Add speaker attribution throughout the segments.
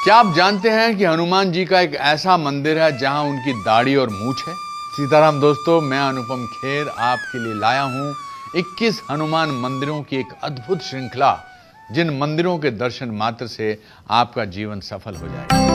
Speaker 1: क्या आप जानते हैं कि हनुमान जी का एक ऐसा मंदिर है जहां उनकी दाढ़ी और मूछ है? सीताराम दोस्तों, मैं अनुपम खेर आपके लिए लाया हूं 21 हनुमान मंदिरों की एक अद्भुत श्रृंखला, जिन मंदिरों के दर्शन मात्र से आपका जीवन सफल हो जाएगा।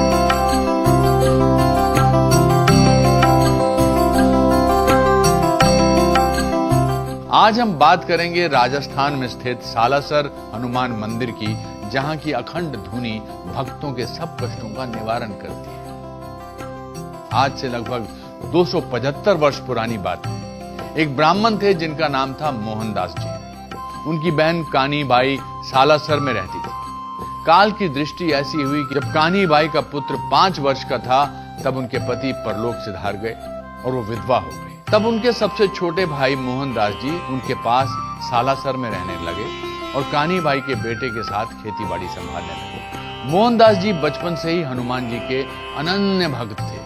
Speaker 1: आज हम बात करेंगे राजस्थान में स्थित सालासर हनुमान मंदिर की, जहां की अखंड धुनी भक्तों के सब कष्टों का निवारण करती है। आज से लगभग 275 वर्ष पुरानी बात है। एक ब्राह्मण थे जिनका नाम था मोहनदास जी। उनकी बहन कानी बाई सालासर में रहती थी। काल की दृष्टि ऐसी हुई कि जब कानी बाई का पुत्र 5 वर्ष का था, तब उनके पति परलोक सिधार गए और वो विधवा हो गई। तब उनके सबसे छोटे भाई मोहनदास जी उनके पास सालासर में रहने लगे और कानी बाई के बेटे के साथ खेती बाड़ी संभालने लगे। मोहनदास जी बचपन से ही हनुमान जी के अनन्य भक्त थे।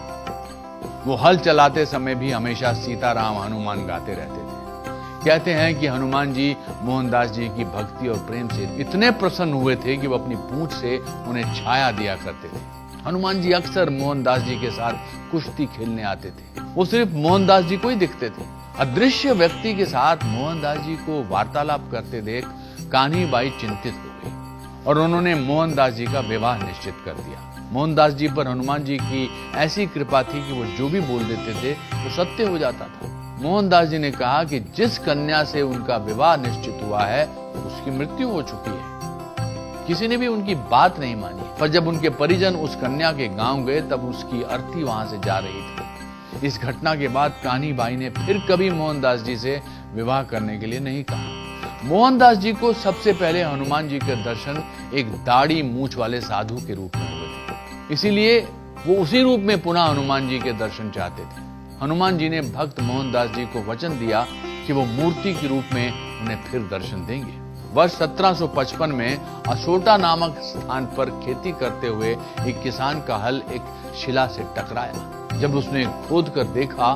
Speaker 1: वो हल चलाते समय भी हमेशा सीताराम हनुमान गाते रहते थे। कहते हैं कि हनुमान जी मोहनदास जी की भक्ति और प्रेम से इतने प्रसन्न हुए थे कि वो अपनी पूंछ से उन्हें छाया दिया करते थे। हनुमान जी अक्सर मोहनदास जी के साथ कुश्ती खेलने आते थे। वो सिर्फ मोहनदास जी को ही दिखते थे। अदृश्य व्यक्ति के साथ मोहनदास जी को वार्तालाप करते देख कान्ही बाई चिंतित हो गई और उन्होंने मोहनदास जी का विवाह निश्चित कर दिया। मोहनदास जी पर हनुमान जी की ऐसी कृपा थी कि वो जो भी बोल देते थे वो सत्य हो जाता था। मोहनदास जी ने कहा कि जिस कन्या से उनका विवाह निश्चित हुआ है उसकी मृत्यु हो चुकी है। किसी ने भी उनकी बात नहीं मानी, पर जब उनके परिजन उस कन्या के गांव गए तब उसकी अर्थी वहां से जा रही थी। इस घटना के बाद कान्ही बाई ने फिर कभी मोहनदास जी से विवाह करने के लिए नहीं कहा। मोहनदास जी को सबसे पहले हनुमान जी के दर्शन एक दाढ़ी मूछ वाले साधु के रूप में हुए थे, इसीलिए वो उसी रूप में पुनः हनुमान जी के दर्शन चाहते थे। हनुमान जी ने भक्त मोहनदास जी को वचन दिया कि वो मूर्ति के रूप में उन्हें फिर दर्शन देंगे। वर्ष 1755 में असोटा नामक स्थान पर खेती करते हुए एक किसान का हल एक शिला से टकराया। जब उसने खोद कर देखा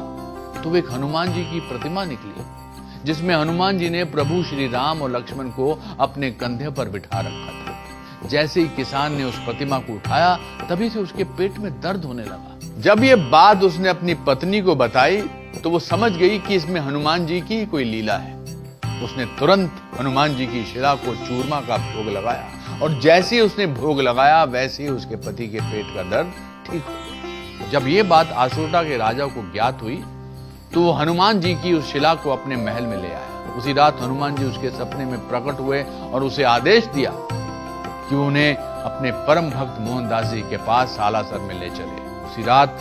Speaker 1: तो एक हनुमान जी की प्रतिमा निकली, जिसमें हनुमान जी ने प्रभु श्री राम और लक्ष्मण को अपने कंधे पर बिठा रखा था। जैसे ही किसान ने उस प्रतिमा को उठाया, तभी से उसके पेट में दर्द होने लगा। जब ये बात उसने अपनी पत्नी को बताई तो वो समझ गई कि इसमें हनुमान जी की कोई लीला है। उसने तुरंत हनुमान जी की शिला को चूरमा का भोग लगाया और जैसे ही उसने भोग लगाया वैसे ही उसके पति के पेट का दर्द ठीक हो गया। जब ये बात आसोटा के राजा को ज्ञात हुई तो वो हनुमान जी की उस शिला को अपने महल में ले आया। उसी रात हनुमान जी उसके सपने में प्रकट हुए और उसे आदेश दिया कि उन्हें अपने परम भक्त मोहनदास जी के पास सालासर में ले चले। उसी रात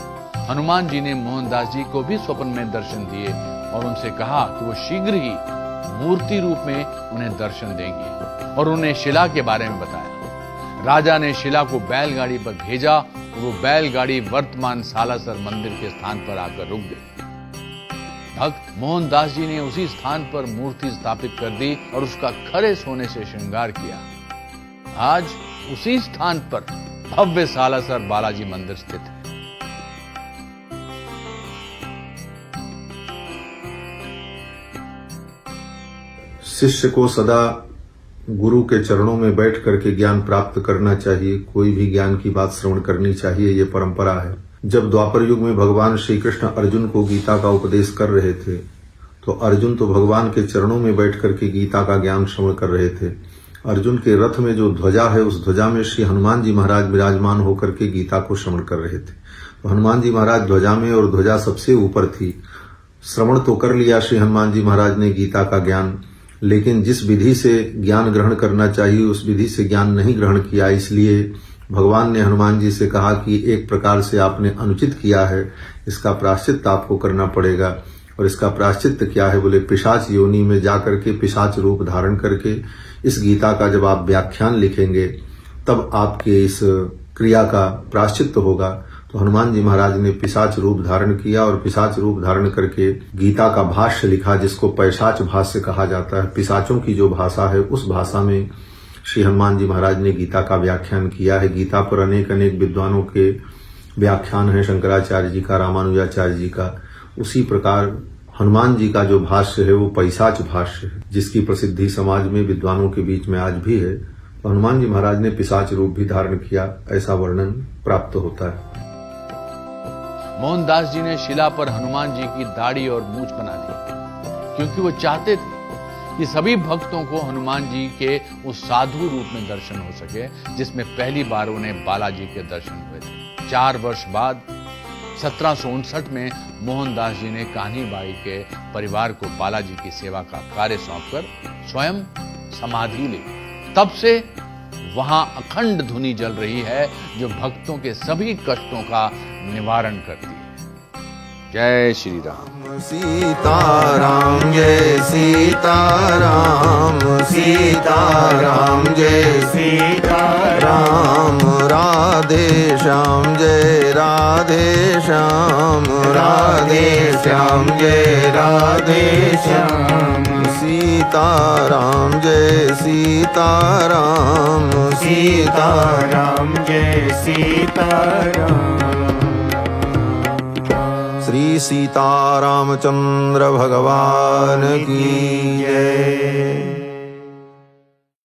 Speaker 1: हनुमान जी ने मोहनदास जी को भी स्वप्न में दर्शन दिए और उनसे कहा कि वो शीघ्र ही मूर्ति रूप में उन्हें दर्शन देंगे और उन्हें शिला के बारे में बताया। राजा ने शिला को बैलगाड़ी पर भेजा और वो बैलगाड़ी वर्तमान सालासर मंदिर के स्थान पर आकर रुक गई। भक्त मोहनदास जी ने उसी स्थान पर मूर्ति स्थापित कर दी और उसका खरे सोने से श्रृंगार किया। आज उसी स्थान पर भव्य सालासर बालाजी मंदिर स्थित है।
Speaker 2: शिष्य को सदा गुरु के चरणों में बैठ करके ज्ञान प्राप्त करना चाहिए। कोई भी ज्ञान की बात श्रवण करनी चाहिए, ये परंपरा है। जब द्वापर युग में भगवान श्री कृष्ण अर्जुन को गीता का उपदेश कर रहे थे तो अर्जुन तो भगवान के चरणों में बैठ करके गीता का ज्ञान श्रवण कर रहे थे। अर्जुन के रथ में जो ध्वजा है उस ध्वजा में श्री हनुमान जी महाराज विराजमान होकर के गीता को श्रवण कर रहे थे। तो हनुमान जी महाराज ध्वजा में और ध्वजा सबसे ऊपर थी। श्रवण तो कर लिया श्री हनुमान जी महाराज ने गीता का ज्ञान, लेकिन जिस विधि से ज्ञान ग्रहण करना चाहिए उस विधि से ज्ञान नहीं ग्रहण किया। इसलिए भगवान ने हनुमान जी से कहा कि एक प्रकार से आपने अनुचित किया है, इसका प्रायश्चित आपको करना पड़ेगा। और इसका प्रायश्चित क्या है? बोले पिशाच योनि में जाकर के पिशाच रूप धारण करके इस गीता का जब आप व्याख्यान लिखेंगे तब आपके इस क्रिया का प्रायश्चित होगा। तो हनुमान जी महाराज ने पिशाच रूप धारण किया और पिशाच रूप धारण करके गीता का भाष्य लिखा, जिसको पैशाच भाष्य कहा जाता है। पिशाचों की जो भाषा है उस भाषा में श्री हनुमान जी महाराज ने गीता का व्याख्यान किया है। गीता पर अनेक अनेक विद्वानों के व्याख्यान है, शंकराचार्य जी का, रामानुजाचार्य जी का। उसी प्रकार हनुमान जी का जो भाष्य है वो पैशाच भाष्य है, जिसकी प्रसिद्धि समाज में विद्वानों के बीच में आज भी है। हनुमान जी महाराज ने पिशाच रूप भी धारण किया, ऐसा वर्णन प्राप्त होता है।
Speaker 1: मोहनदास जी ने शिला पर हनुमान जी की दाढ़ी और मूंछ बना दी, क्योंकि वो चाहते थे कि सभी भक्तों को हनुमान जी के उस साधु रूप में दर्शन हो सके, जिसमें पहली बार उन्हें बालाजी के दर्शन हुए थे। 4 वर्ष बाद 1759 में मोहनदास जी ने कान्ही बाई के परिवार को बालाजी की सेवा का कार्य सौंपकर स्वयं समाधि ली। तब से वहां अखंड धुनी जल रही है, जो भक्तों के सभी कष्टों का निवारण करती है। जय श्री राम।
Speaker 3: सीताराम जय सीताराम, सीताराम जय सीताराम, राधे श्याम जय राधे श्याम, राधे श्याम जय राधे श्याम, सीताराम जय सीताराम, सीताराम जय सीताराम। श्री सीतारामचंद्र भगवान की जय।